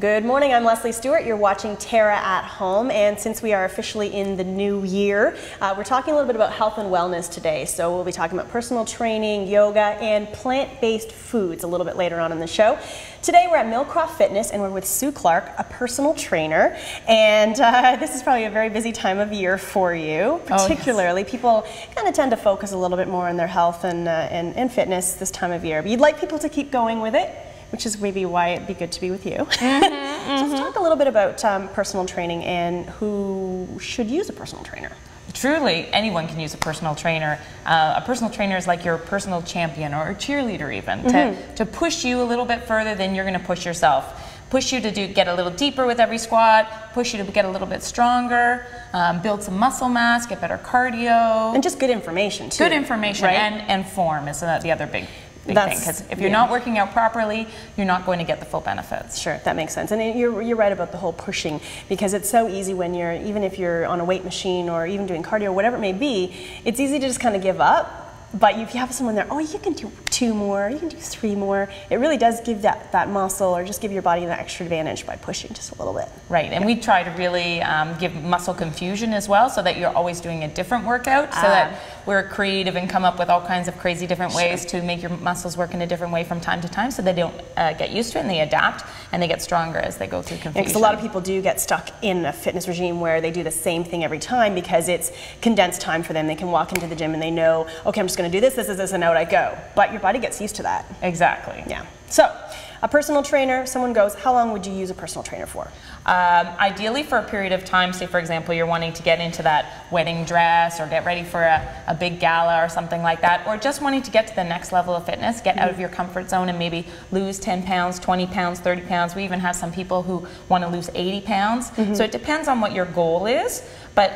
Good morning, I'm Leslie Stewart. You're watching TERRA at Home, and since we are officially in the new year, we're talking a little bit about health and wellness today. So we'll be talking about personal training, yoga, and plant-based foods a little bit later on in the show. Today we're at Millcroft Fitness and we're with Sue Clark, a personal trainer, and this is probably a very busy time of year for you. Particularly, people kind of tend to focus a little bit more on their health and fitness this time of year, but you'd like people to keep going with it, which is maybe why it'd be good to be with you. So let's talk a little bit about personal training and who should use a personal trainer. Truly, anyone can use a personal trainer. A personal trainer is like your personal champion or a cheerleader even, to push you a little bit further than you're going to push yourself. Push you to get a little deeper with every squat, push you to get a little bit stronger, build some muscle mass, get better cardio. And just good information too. Good information, right? and form is the other big thing, because if you're not working out properly, you're not going to get the full benefits. Sure, that makes sense. And you're right about the whole pushing, because it's so easy when even if you're on a weight machine or even doing cardio, whatever it may be, it's easy to just kind of give up. But if you have someone there, oh, you can do 2 more, you can do 3 more, it really does give that muscle, or just give your body an extra advantage by pushing just a little bit. Right, and we try to really give muscle confusion as well, so that you're always doing a different workout, so that we're creative and come up with all kinds of crazy different ways to make your muscles work in a different way from time to time, so they don't get used to it and they adapt and they get stronger as they go through confusion. Because a lot of people do get stuck in a fitness regime where they do the same thing every time because it's condensed time for them. They can walk into the gym and they know, okay, I'm just going to do this, and out I go. But your body gets used to that. Exactly. Yeah. So, a personal trainer, someone goes, how long would you use a personal trainer for? Ideally for a period of time. Say for example you're wanting to get into that wedding dress or get ready for a big gala or something like that, or just wanting to get to the next level of fitness, get out of your comfort zone and maybe lose 10 pounds, 20 pounds, 30 pounds. We even have some people who want to lose 80 pounds. So it depends on what your goal is, but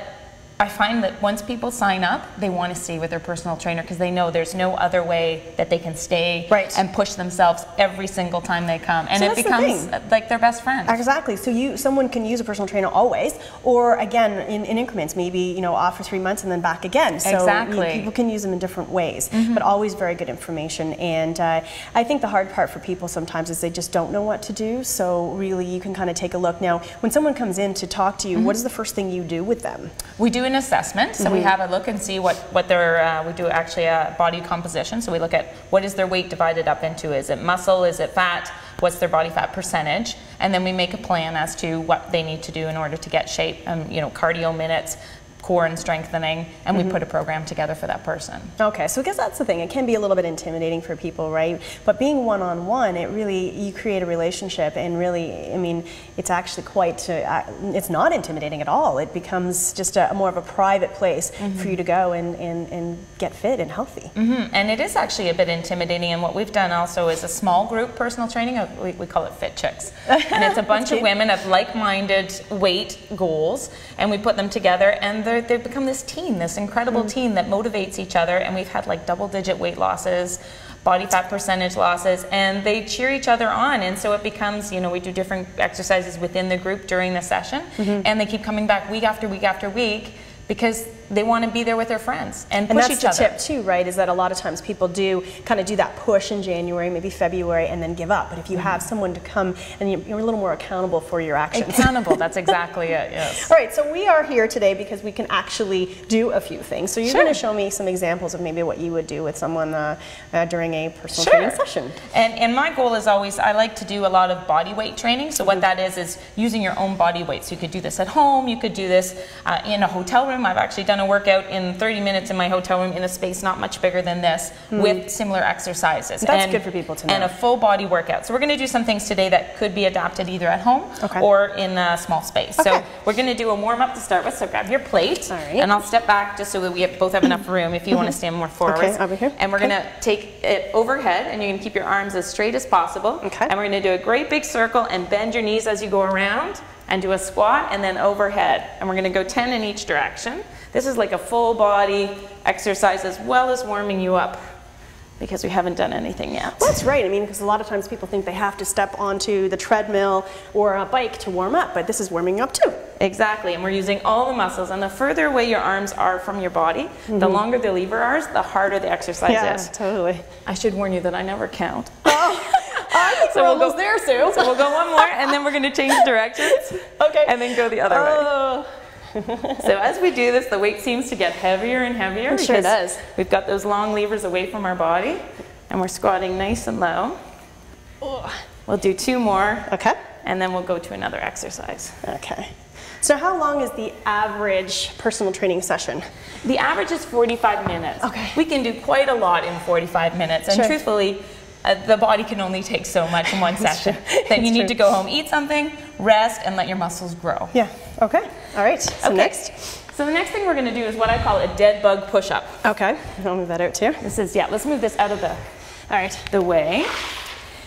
I find that once people sign up, they want to stay with their personal trainer because they know there's no other way that they can stay and push themselves every single time they come, and it becomes like their best friend. Exactly. So someone can use a personal trainer always, or again in increments, maybe off for 3 months and then back again. So people can use them in different ways, but always very good information. And I think the hard part for people sometimes is they just don't know what to do. So really, you can kind of take a look. Now, when someone comes in to talk to you, what is the first thing you do with them? We do an assessment, so we have a look and see what their we do actually a body composition. So we look at what is their weight divided up into. Is it muscle? Is it fat? What's their body fat percentage? And then we make a plan as to what they need to do in order to get shape. Cardio minutes, core and strengthening, and we put a program together for that person. Okay, so I guess that's the thing. It can be a little bit intimidating for people, right? But being one-on-one, you create a relationship, and really, I mean, it's actually quite, it's not intimidating at all. It becomes just more of a private place for you to go and get fit and healthy. And it is actually a bit intimidating, and what we've done also is a small group personal training. We call it Fit Chicks. And it's a bunch of women of like-minded weight goals, and we put them together, and they've become this team, this incredible team that motivates each other, and we've had like double-digit weight losses, body fat percentage losses, and they cheer each other on. And so it becomes, we do different exercises within the group during the session, and they keep coming back week after week after week because they want to be there with their friends and push each other. And that's the tip too, right, is that a lot of times people do kind of do that push in January, maybe February, and then give up. But if you have someone to come, and you're a little more accountable for your actions. Accountable, that's exactly it, yes. All right, so we are here today because we can actually do a few things. So you're going to show me some examples of maybe what you would do with someone during a personal training session. And my goal is always, I like to do a lot of body weight training. So what that is using your own body weight. So you could do this at home, you could do this in a hotel room. I've actually done a workout in 30 minutes in my hotel room in a space not much bigger than this with similar exercises. That's good for people to know. And a full body workout. So we're going to do some things today that could be adapted either at home or in a small space. So we're going to do a warm-up to start with. So grab your plate, and I'll step back just so that we both have enough room if you want to stand more forward. Okay, over here. And we're going to take it overhead, and you're going to keep your arms as straight as possible. Okay. And we're going to do a great big circle and bend your knees as you go around and do a squat and then overhead. And we're going to go 10 in each direction. This is like a full body exercise as well as warming you up, because we haven't done anything yet. Well, that's right. I mean, because a lot of times people think they have to step onto the treadmill or a bike to warm up, but this is warming up too. Exactly, and we're using all the muscles, and the further away your arms are from your body, the longer the lever arms, the harder the exercise is. Yeah, totally. I should warn you that I never count. Oh, I think So we're almost there, Sue. So we'll go one more, and then we're going to change directions. Okay. And then go the other way. So as we do this, the weight seems to get heavier and heavier. It sure does. We've got those long levers away from our body, and we're squatting nice and low. We'll do 2 more. Okay. And then we'll go to another exercise. Okay. So how long is the average personal training session? The average is 45 minutes. Okay. We can do quite a lot in 45 minutes. And truthfully, the body can only take so much in one session. Then you need to go home, eat something, rest, and let your muscles grow. Yeah. Okay. All right. So next. So the next thing we're going to do is what I call a dead bug push-up. Okay. I'll move that out too. This is, let's move this out of the way.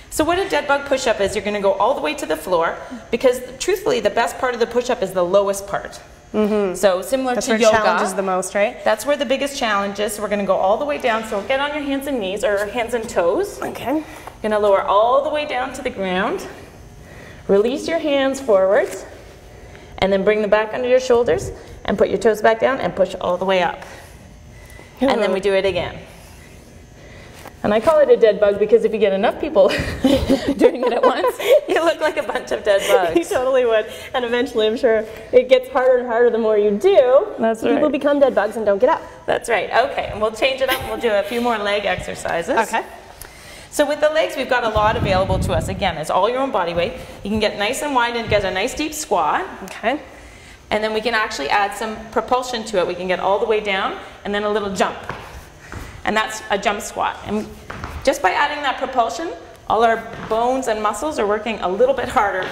So what a dead bug push-up is, you're going to go all the way to the floor, because truthfully, the best part of the push-up is the lowest part. So similar to yoga. That's where challenge is the most, right? That's where the biggest challenge is. So we're going to go all the way down. So get on your hands and knees, or hands and toes. Okay. You're going to lower all the way down to the ground. Release your hands forwards, and then bring them back under your shoulders, and put your toes back down, and push all the way up. And then we do it again. And I call it a dead bug because if you get enough people doing it at once, you look like a bunch of dead bugs. You totally would. And eventually, I'm sure, it gets harder and harder the more you do. That's right. People become dead bugs and don't get up. That's right. Okay, and we'll change it up. We'll do a few more leg exercises. Okay. So with the legs, we've got a lot available to us. Again, it's all your own body weight. You can get nice and wide and get a nice deep squat. Okay. And then we can actually add some propulsion to it. We can get all the way down and then a little jump. And that's a jump squat. And just by adding that propulsion, all our bones and muscles are working a little bit harder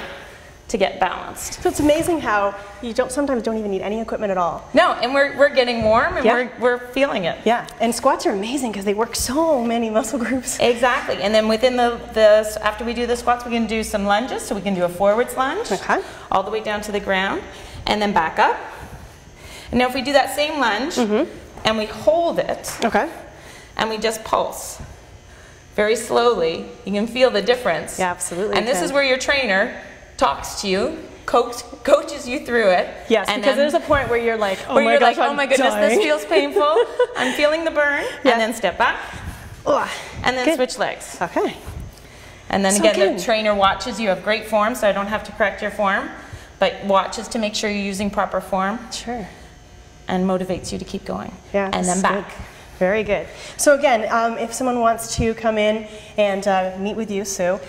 to get balanced. So it's amazing how you sometimes don't even need any equipment at all. No, and we're getting warm and we're feeling it. Yeah, and squats are amazing because they work so many muscle groups. Exactly, and then within after we do the squats, we can do some lunges. So we can do a forwards lunge, all the way down to the ground, and then back up. And now if we do that same lunge, and we hold it, and we just pulse very slowly, you can feel the difference. Yeah, absolutely. And this is where your trainer talks to you, coaches you through it. Yes, and because there's a point where you're like, oh my goodness, this feels painful. I'm feeling the burn. And then step back. And then switch legs. Okay. And then again, the trainer watches. You have great form, so I don't have to correct your form, but watches to make sure you're using proper form. Sure. And motivates you to keep going. Yeah. And then back. Very good. So again, if someone wants to come in and meet with you, Sue,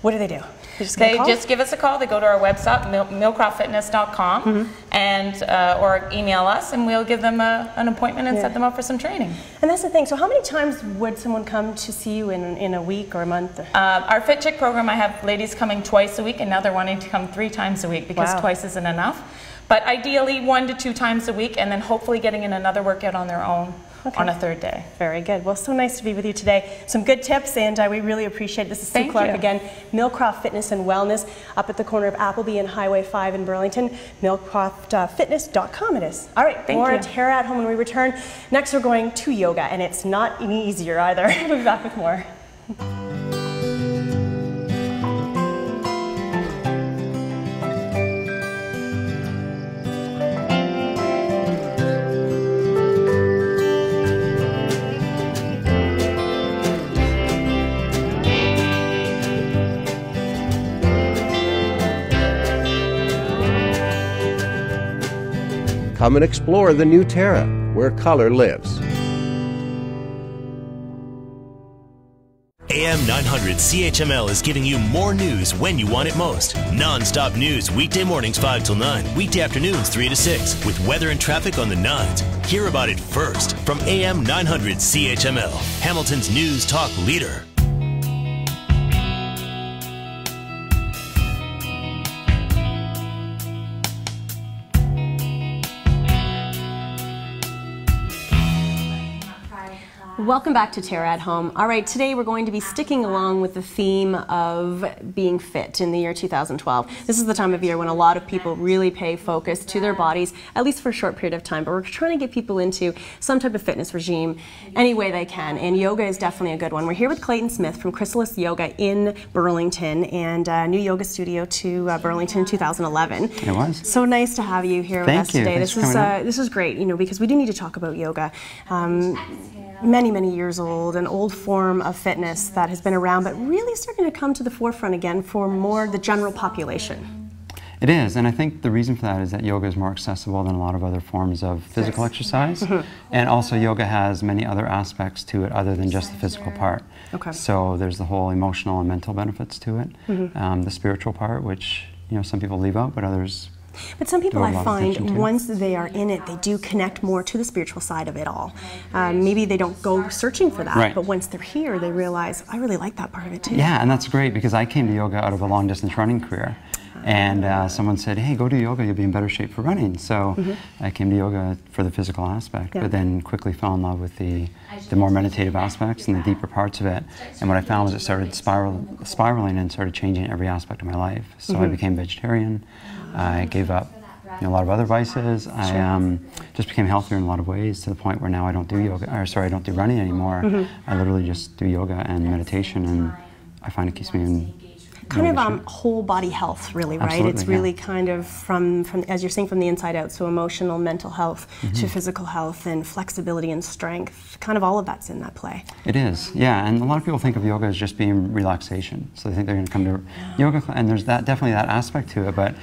what do? They just give us a call. They go to our website, millcroftfitness.com, and or email us, and we'll give them an appointment and set them up for some training. And that's the thing. So how many times would someone come to see you in a week or a month? Our Fit Chick program, I have ladies coming twice a week, and now they're wanting to come 3 times a week because twice isn't enough. But ideally 1 to 2 times a week, and then hopefully getting in another workout on their own. On a 3rd day. Very good. Well, so nice to be with you today. Some good tips, and we really appreciate it. This is Sue Clark again, Millcroft Fitness and Wellness, up at the corner of Appleby and Highway 5 in Burlington. Millcroftfitness.com it is. All right, more TERRA at home when we return. Next, we're going to yoga, and it's not any easier either. We'll be back with more. Come and explore the new TERRA, where color lives. AM 900 CHML is giving you more news when you want it most. Non-stop news weekday mornings 5 till 9, weekday afternoons 3 to 6, with weather and traffic on the 9s. Hear about it first from AM 900 CHML, Hamilton's news talk leader. Welcome back to TERRA at Home. All right, today we're going to be sticking along with the theme of being fit in the year 2012. This is the time of year when a lot of people really pay focus to their bodies, at least for a short period of time, but we're trying to get people into some type of fitness regime any way they can, and yoga is definitely a good one. We're here with Clayton Smith from Chrysalis Yoga in Burlington, and a new yoga studio to Burlington 2011. It was. So nice to have you here with us today. This is great, you know, because we do need to talk about yoga. many, many years old, an old form of fitness that has been around, but really starting to come to the forefront again for more the general population. It is, and I think the reason for that is that yoga is more accessible than a lot of other forms of physical exercise, and also yoga has many other aspects to it other than just the physical part. Okay. So there's the whole emotional and mental benefits to it, the spiritual part, which some people leave out, but others. But some people, I find, once they are in it, they do connect more to the spiritual side of it all. Maybe they don't go searching for that, but once they're here, they realize, I really like that part of it too. Yeah, and that's great, because I came to yoga out of a long-distance running career. And someone said, hey, go do yoga, you'll be in better shape for running. So I came to yoga for the physical aspect, but then quickly fell in love with the more meditative aspects and the deeper parts of it. And what I found was it started spiraling and started changing every aspect of my life. So I became vegetarian, I gave up a lot of other vices. I just became healthier in a lot of ways, to the point where now I don't do yoga, or sorry, I don't do running anymore. I literally just do yoga and meditation, and I find it keeps me in kind of whole body health, really, right? Absolutely, it's really kind of from, as you're saying, from the inside out, so emotional, mental health to physical health and flexibility and strength, kind of all of that's in that play. It is, yeah, and a lot of people think of yoga as just being relaxation, so they think they're going to come to yoga, and there's definitely that aspect to it, but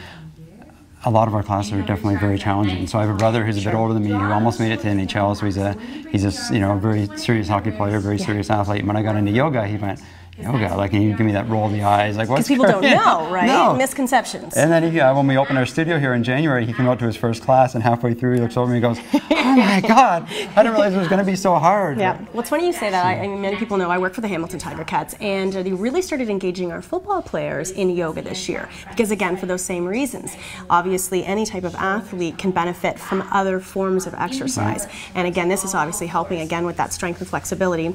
a lot of our classes are definitely very challenging. So I have a brother who's a bit older than me who almost made it to NHL, so he's a very serious hockey player, very serious athlete, and when I got into yoga, he went, yoga, like, and you give me that roll of the eyes, like, what's because people don't know, right? No. Misconceptions. And then when we opened our studio here in January, he came out to his first class, and halfway through he looks over and he goes, oh my God, I didn't realize it was going to be so hard. Yeah, well, it's funny you say that. I mean, many people know I work for the Hamilton Tiger Cats, and they really started engaging our football players in yoga this year, because again, for those same reasons. Obviously, any type of athlete can benefit from other forms of exercise, and again, this is obviously helping again with that strength and flexibility,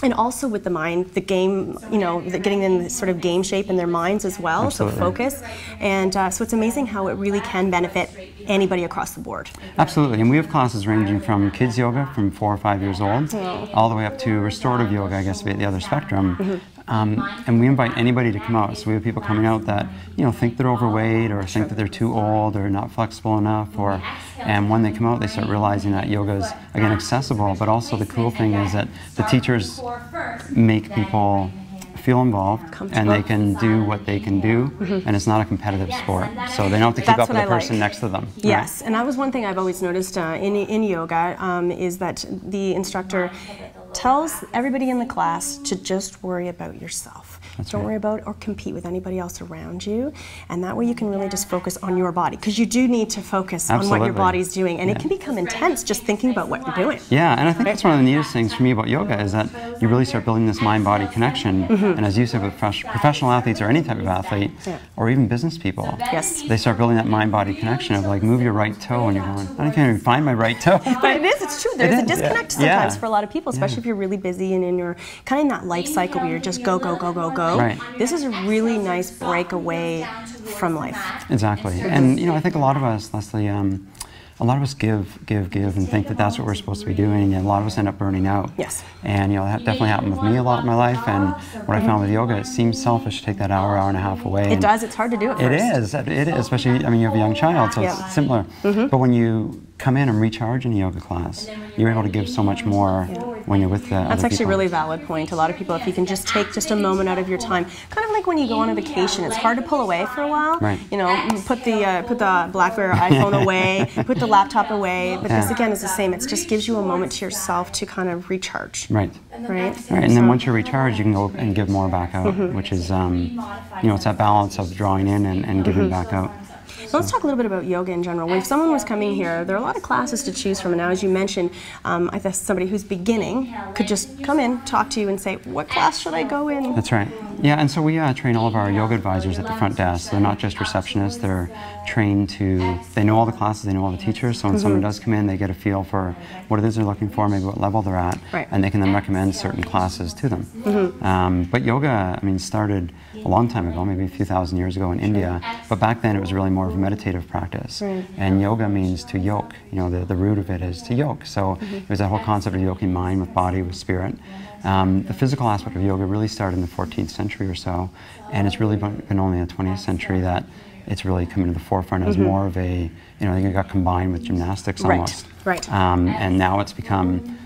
and also with the mind, the game, getting in sort of game shape in their minds as well. Absolutely. So focus, and so it's amazing how it really can benefit anybody across the board. Absolutely, and we have classes ranging from kids yoga from 4 or 5 years old, all the way up to restorative yoga, I guess, to be at the other spectrum. And we invite anybody to come out. So we have people coming out that think they're overweight, or think that they're too old, or not flexible enough, and when they come out, they start realizing that yoga is again accessible. But also the cool thing is that the teachers make people feel involved, and they can do what they can do, and it's not a competitive sport, so they don't have to keep up with the person next to them. Yes, and that was one thing I've always noticed in yoga, is that the instructor tells everybody in the class to just worry about yourself. Don't worry about or compete with anybody else around you, and that way you can really just focus on your body, because you do need to focus on what your body's doing, and it can become intense just thinking about what you're doing. Yeah, and I think that's one of the neatest things for me about yoga, is that you really start building this mind-body connection, and as you said, with professional athletes or any type of athlete, or even business people, they start building that mind-body connection of like, move your right toe, and you're going, I can't even find my right toe. But it's true, there's a disconnect sometimes for a lot of people, especially if you're really busy and in your kind of in that life cycle where you're just go, go, go, go, go. This is a really nice break away from life. Exactly, and I think a lot of us, Leslie, a lot of us give, and think that that's what we're supposed to be doing, and a lot of us end up burning out. Yes. And that definitely happened with me a lot in my life, and what I found with yoga, it seems selfish to take that hour and a half away. It does, it's hard to do at first. It is, especially, you have a young child, so it's similar. But when you come in and recharge in a yoga class, you're able to give so much more when you're with the That's actually a really valid point. A lot of people, if you can just take just a moment out of your time, kind of like when you go on a vacation, it's hard to pull away for a while. Put the BlackBerry or iPhone away, put the laptop away, but this again is the same. It just gives you a moment to yourself to kind of recharge. Right. And then once you're recharged, you can go and give more back out, which is, it's that balance of drawing in and giving back out. Let's talk a little bit about yoga in general. If someone was coming here, there are a lot of classes to choose from. And now, as you mentioned, I guess somebody who's beginning could just come in, talk to you, and say, what class should I go in? That's right. Yeah, and so we train all of our yoga advisors at the front desk. They're not just receptionists. They're trained they know all the classes, they know all the teachers. So when someone does come in, they get a feel for what it is they're looking for, maybe what level they're at, and they can then recommend certain classes to them. But yoga, started a long time ago, maybe a few thousand years ago in India, but back then it was really more of a meditative practice. And yoga means to yoke. The root of it is to yoke. So it was that whole concept of yoking mind with body, with spirit. The physical aspect of yoga really started in the 14th century or so, and it's really been only in the 20th century that it's really come into the forefront as more of a, I think it got combined with gymnastics almost. Right. And now it's become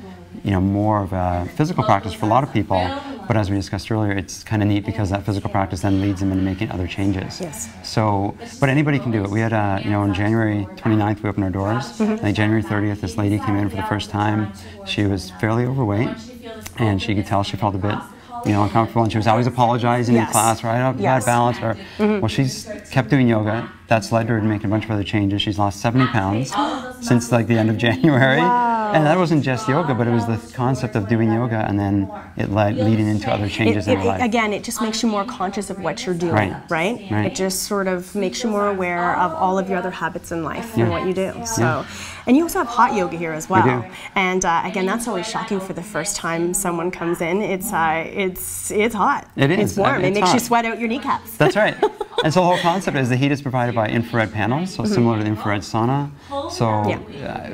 more of a physical practice for a lot of people, but as we discussed earlier, it's kind of neat because that physical practice then leads them into making other changes. Yes. So, but anybody can do it. We had, on January 29th, we opened our doors. Like January 30th, this lady came in for the first time. She was fairly overweight, and she could tell she felt a bit uncomfortable, and she was always apologizing in class, right? Up, bad balance. Or, well, she's kept doing yoga. That's led her to making a bunch of other changes. She's lost 70 pounds since like the end of January. Wow. And that wasn't just yoga, but it was the concept of doing yoga, and then it leading into other changes in her life. Again, it just makes you more conscious of what you're doing, right? It just sort of makes you more aware of all of your other habits in life and what you do. So, and you also have hot yoga here as well. We do. And again, that's always shocking for the first time someone comes in. It's hot. It is. It's warm. It makes hot. you sweat out your kneecaps. That's right. And so the whole concept is the heat is provided by infrared panels, so similar to the infrared sauna. So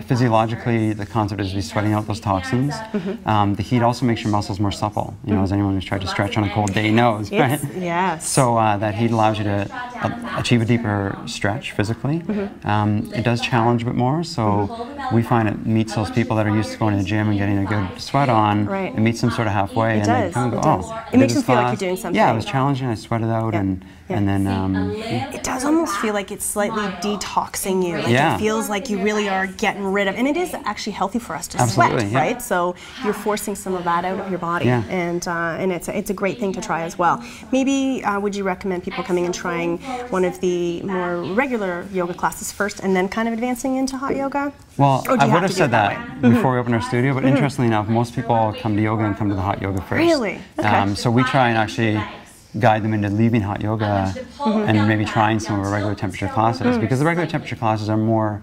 physiologically, the concept is to be sweating out those toxins. The heat also makes your muscles more supple. As anyone who's tried to stretch on a cold day knows, right? Yes. So that heat allows you to achieve a deeper stretch physically. It does challenge a bit more, so we find it meets those people that are used to going to the gym and getting a good sweat on. Right. It meets them sort of halfway, It and does. they kind of go, It makes them feel like you're doing something. Yeah, it was challenging. I sweated out, and then it does almost feel like it's slightly detoxing you. Like it feels like you really are getting rid of, and it is actually healthy for us to sweat, right? So you're forcing some of that out of your body, and it's a great thing to try as well. Maybe would you recommend people coming and trying one of the more regular yoga classes first, and then kind of advancing into hot yoga? Well, I would have said that before we opened our studio, but interestingly enough, most people come to yoga and come to the hot yoga first. Really? Okay. So we try and actually guide them into leaving hot yoga and maybe trying some of our regular temperature classes, because the regular temperature classes are more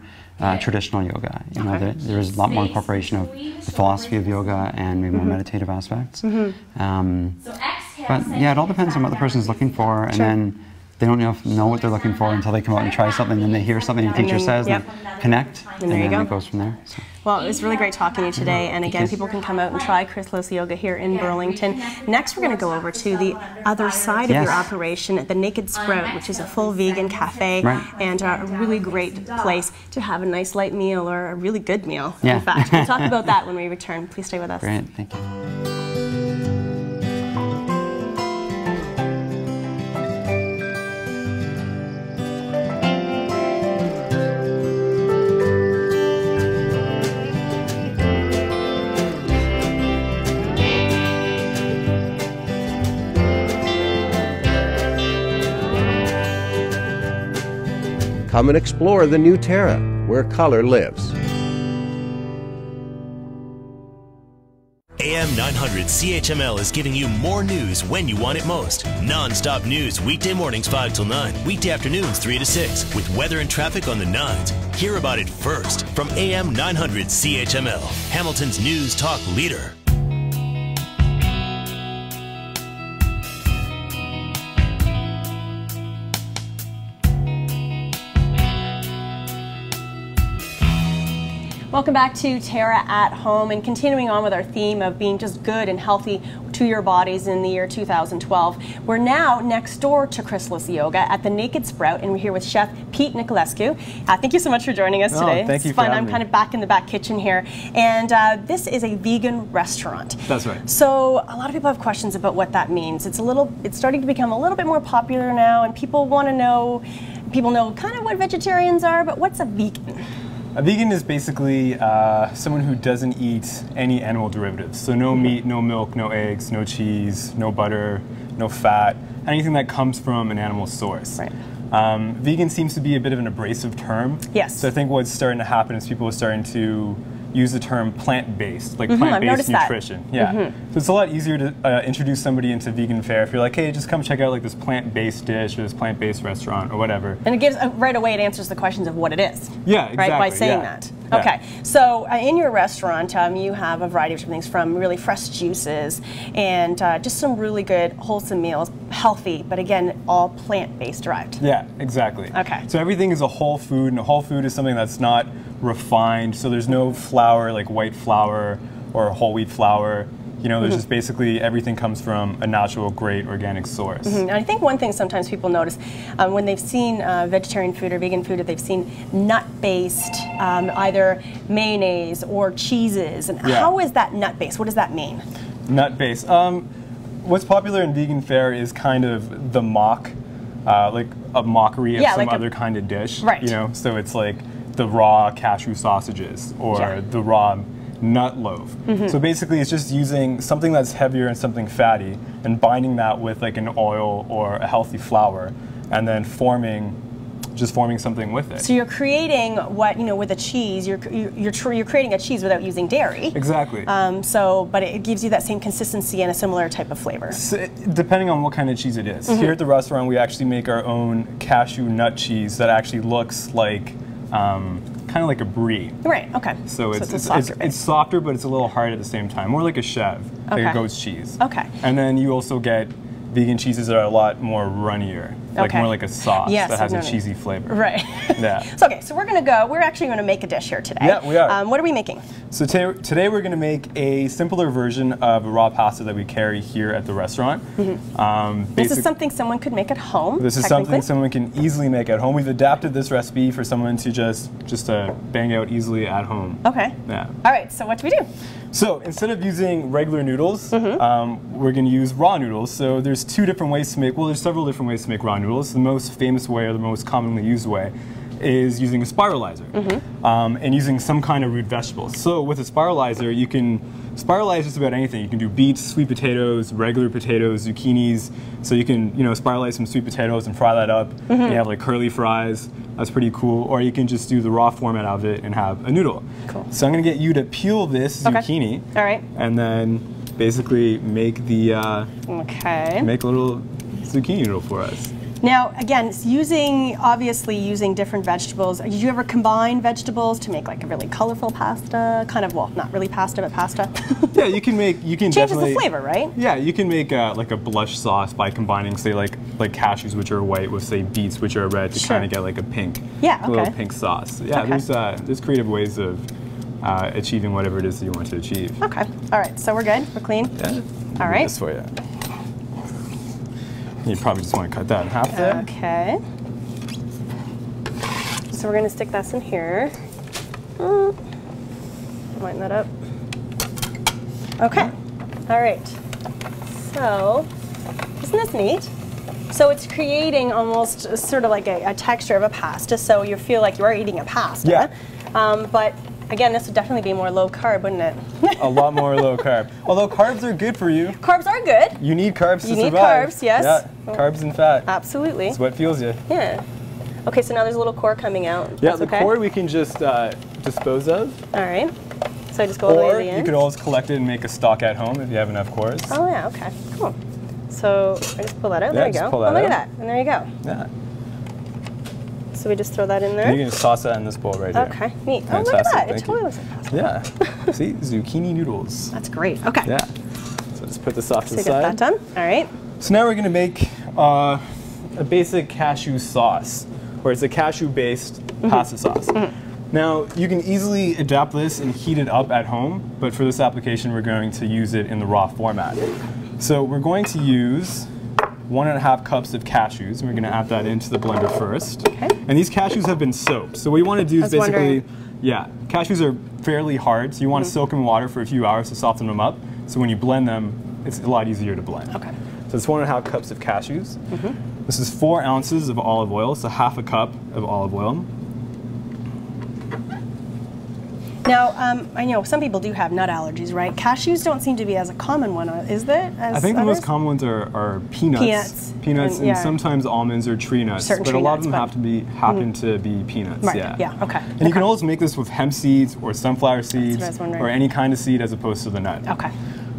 traditional yoga. There is a lot more incorporation of the philosophy of yoga and maybe more meditative aspects. But yeah, it all depends on what the person's looking for, and then they don't know what they're looking for until they come out and try something, and they hear something the teacher says, and they connect, and then it goes from there. So. Well, it was really great talking to you today, and again, people can come out and try Chrysalis Yoga here in Burlington. Next, we're going to go over to the other side of your operation at the Naked Sprout, which is a full vegan cafe and a really great place to have a nice light meal, or a really good meal, in fact. We'll talk about that when we return. Please stay with us. Great, thank you. Come and explore the new TERRA, where color lives. AM 900 CHML is giving you more news when you want it most. Non-stop news weekday mornings 5 till 9, weekday afternoons 3 to 6, with weather and traffic on the 9s. Hear about it first from AM 900 CHML, Hamilton's news talk leader. Welcome back to TERRA at Home, and continuing on with our theme of being just good and healthy to your bodies in the year 2012. We're now next door to Chrysalis Yoga at the Naked Sprout, and we're here with Chef Pete Niculescu. Thank you so much for joining us today. Thank you for having me. I'm kind of back in the back kitchen here, and this is a vegan restaurant. That's right. So a lot of people have questions about what that means. It's starting to become a little bit more popular now, and people want to know, kind of what vegetarians are, but what's a vegan? A vegan is basically someone who doesn't eat any animal derivatives. So no meat, no milk, no eggs, no cheese, no butter, no fat, anything that comes from an animal source. Right. Vegan seems to be a bit of an abrasive term. Yes. So I think what's starting to happen is people are starting to use the term plant-based, like plant-based nutrition. Yeah. So it's a lot easier to introduce somebody into vegan fare if you're like, hey, just come check out like this plant-based dish or this plant-based restaurant or whatever. And it gives right away, it answers the questions of what it is. Yeah, exactly. Right, by saying that. Yeah. Okay, so in your restaurant, you have a variety of different things, from really fresh juices and just some really good wholesome meals, healthy, but again, all plant-based derived. Yeah, exactly. Okay. So everything is a whole food, and a whole food is something that's not refined, so there's no flour like white flour or whole wheat flour. You know, there's just basically everything comes from a natural, great organic source. And I think one thing sometimes people notice when they've seen vegetarian food or vegan food, or they've seen nut-based either mayonnaise or cheeses. And how is that nut-based? What does that mean? Nut-based. What's popular in vegan fare is kind of the mock, like a mockery of some like other kind of dish. Right. You know, so it's like the raw cashew sausages or the raw nut loaf. So basically it's just using something that's heavier and something fatty and binding that with like an oil or a healthy flour and then forming something with it. So you're creating what, you know, with a cheese, you're creating a cheese without using dairy. Exactly. But it gives you that same consistency and a similar type of flavor. So, depending on what kind of cheese it is. Here at the restaurant we actually make our own cashew nut cheese that actually looks like kind of like a brie. Right, okay. So it's softer, but it's a little hard at the same time. More like a chev, like a goat's cheese. Okay. And then you also get vegan cheeses that are a lot more runnier, like more like a sauce that has a cheesy flavor. Right. Yeah. So we're actually going to make a dish here today. Yeah, we are. What are we making? So today we're going to make a simpler version of a raw pasta that we carry here at the restaurant. This is something someone could make at home. This is something someone can easily make at home. We've adapted this recipe for someone to just bang out easily at home. Okay. Yeah. All right. So what do we do? So instead of using regular noodles, we're going to use raw noodles. So there's two different ways to make. Well, there's several different ways to make raw noodles. The most famous way, or the most commonly used way, is using a spiralizer and using some kind of root vegetable. So with a spiralizer, you can spiralize just about anything. You can do beets, sweet potatoes, regular potatoes, zucchinis. So you can, you know, spiralize some sweet potatoes and fry that up. You have like curly fries. That's pretty cool. Or you can just do the raw format of it and have a noodle. Cool. So I'm going to get you to peel this zucchini. All right. And then basically make the make a little zucchini noodle for us. Now, again, obviously using different vegetables. Did you ever combine vegetables to make like a really colorful pasta? Kind of, well, not really pasta, but pasta. Yeah, you can changes definitely the flavor, right? Yeah, you can make like a blush sauce by combining, say, like cashews, which are white, with say beets, which are red, to kind of get like a pink, a little pink sauce. Yeah, there's creative ways of achieving whatever it is that you want to achieve. Okay. All right. So we're good. We're clean. Yeah. All right. This for you. You probably just want to cut that in half there. Okay. So we're going to stick this in here. Line that up. Okay. All right. So, isn't this neat? So it's creating almost sort of like a texture of a pasta, so you feel like you are eating a pasta. Yeah. But again, this would definitely be more low carb, wouldn't it? A lot more low carb. Although carbs are good for you. Carbs are good. You need carbs to survive. You need carbs, yes. Yeah, carbs and fat. Absolutely. It's what fuels you. Yeah. Okay, so now there's a little core coming out. Yeah, the core we can just dispose of. All right. So I just go all the way to the end? Or you could always collect it and make a stock at home if you have enough cores. Oh yeah, okay, cool. So I just pull that out, there you go. Pull that look out. at that, and there you go. Yeah. So we just throw that in there? And you can just toss that in this bowl right here. Okay, neat. Fantastic. Oh, look at that, it Thank totally you. looks like pasta. Yeah. See, zucchini noodles. That's great, okay. Yeah. So let's put this off to the So we got side. that done, all right. So now we're going to make a basic cashew sauce, or it's a cashew-based pasta sauce. Now, you can easily adapt this and heat it up at home, but for this application, we're going to use it in the raw format. So we're going to use 1.5 cups of cashews, and we're going to add that into the blender first. Okay. And these cashews have been soaked. So what you want to do is basically, cashews are fairly hard, so you want to soak them in water for a few hours to soften them up. So when you blend them, it's a lot easier to blend. Okay. So it's 1.5 cups of cashews. This is 4 ounces of olive oil, so half a cup of olive oil. Now, I know some people do have nut allergies, right? Cashews don't seem to be as a common one, is it? I think the most common ones are peanuts. Peanuts and sometimes almonds or tree nuts. But a lot of them happen to be peanuts. Right. Yeah. Okay. And you can always make this with hemp seeds or sunflower seeds or any kind of seed as opposed to the nut. Okay.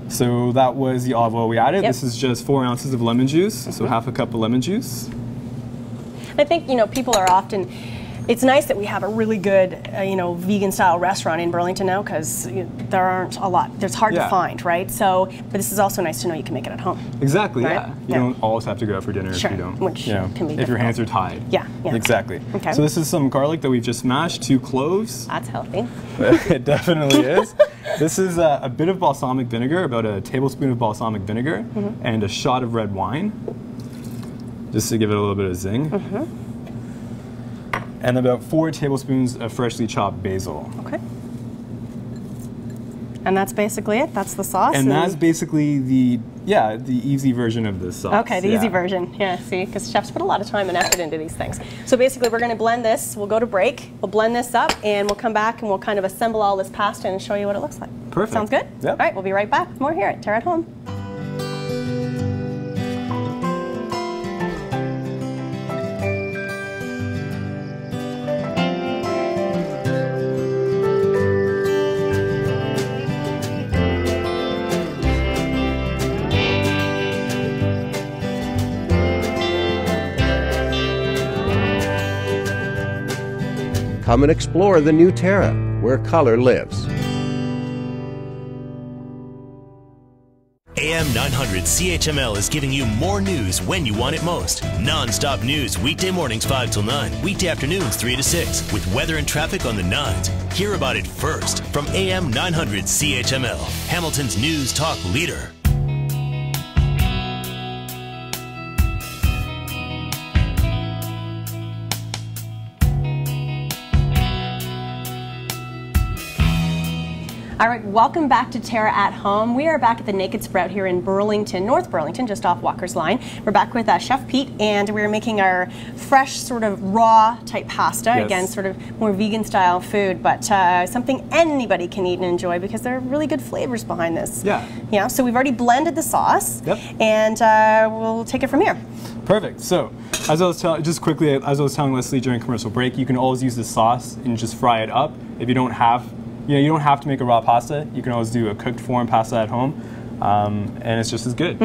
So that was the olive oil we added. This is just 4 ounces of lemon juice, so half a cup of lemon juice. I think, people are often It's nice that we have a really good, you know, vegan style restaurant in Burlington now, because there aren't a lot. It's hard to find, right? So, but this is also nice to know you can make it at home. Exactly. Right? Yeah. You don't always have to go out for dinner if you don't. Which you know, can be if your hands are tied. Yeah. Exactly. Okay. So this is some garlic that we've just mashed, 2 cloves. That's healthy. It definitely is. This is a bit of balsamic vinegar, about a tablespoon of balsamic vinegar, and a shot of red wine, just to give it a little bit of zing. And about 4 tablespoons of freshly chopped basil. Okay. And that's basically it? That's the sauce? And that's basically the easy version of this sauce. Okay, the easy version. Yeah, see, because chefs put a lot of time and effort into these things. So basically we're going to blend this. We'll go to break. We'll blend this up, and we'll come back and we'll kind of assemble all this pasta and show you what it looks like. Perfect. Sounds good? Yep. All right, we'll be right back with more here at TERRA at Home. Come and explore the new TERRA, where color lives. AM 900 CHML is giving you more news when you want it most. Non-stop news weekday mornings 5 till 9, weekday afternoons 3 to 6, with weather and traffic on the 9s. Hear about it first from AM 900 CHML, Hamilton's news talk leader. All right, welcome back to TERRA at Home. We are back at the Naked Sprout here in Burlington, North Burlington, just off Walker's Line. We're back with Chef Pete, and we're making our fresh, sort of raw type pasta. Yes. Again, sort of more vegan style food, but something anybody can eat and enjoy because there are really good flavors behind this. Yeah. Yeah. So we've already blended the sauce. Yep. And we'll take it from here. Perfect. So, as I was telling Leslie during commercial break, you can always use the sauce and just fry it up. If you don't have, you don't have to make a raw pasta. You can always do a cooked form pasta at home, and it's just as good.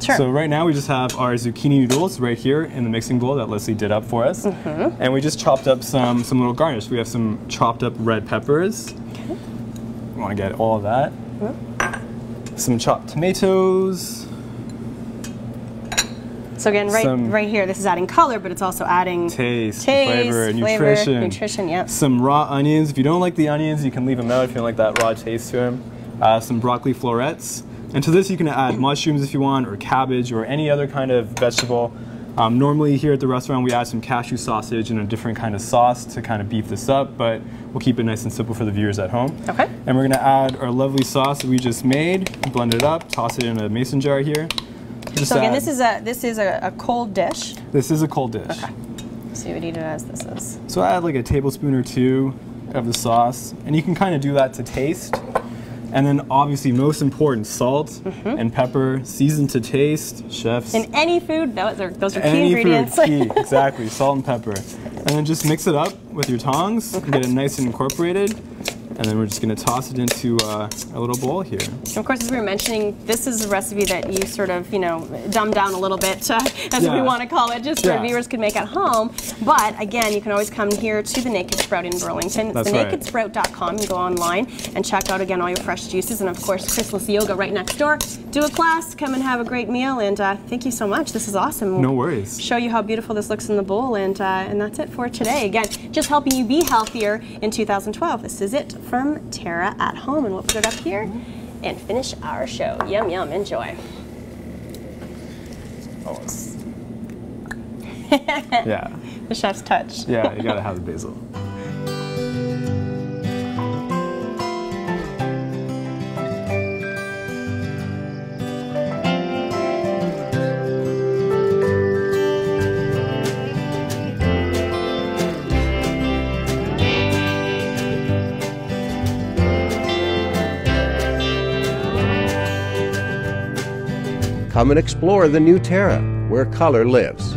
Sure. So right now we just have our zucchini noodles right here in the mixing bowl that Leslie did up for us, and we just chopped up some little garnish. We have some chopped up red peppers. Okay. You want to get all of that. Some chopped tomatoes. So again, right here, this is adding color, but it's also adding taste, flavor, nutrition. Yep. Some raw onions. If you don't like the onions, you can leave them out if you don't like that raw taste to them. Some broccoli florets. And to this you can add mushrooms if you want, or cabbage, or any other kind of vegetable. Normally here at the restaurant we add some cashew sausage and a different kind of sauce to kind of beef this up, but we'll keep it nice and simple for the viewers at home. Okay. And we're going to add our lovely sauce that we just made, blend it up, toss it in a mason jar here. So again, this is a cold dish. This is a cold dish. Okay. So you would eat it as this is. So I add like a tablespoon or 2 of the sauce, and you can kind of do that to taste. And then obviously most important, salt and pepper, seasoned to taste, chefs. In any food, those are key ingredients. Key, exactly, salt and pepper. And then just mix it up with your tongs and get it nice and incorporated. And then we're just going to toss it into a little bowl here. And of course, as we were mentioning, this is a recipe that you sort of, dumb down a little bit, as we want to call it, just so viewers could make at home. But again, you can always come here to the Naked Sprout in Burlington. It's thenakedsprout.com. You can go online and check out, again, all your fresh juices. And of course, Chrysalis Yoga right next door. Do a class, come and have a great meal. And thank you so much. This is awesome. No worries. Show you how beautiful this looks in the bowl. And that's it for today. Again, just helping you be healthier in 2012. This is it from TERRA at Home, and we'll put it up here and finish our show. Yum, yum, enjoy. Yeah. The chef's touch. Yeah, you gotta have the basil. Come and explore the new TERRA, where color lives.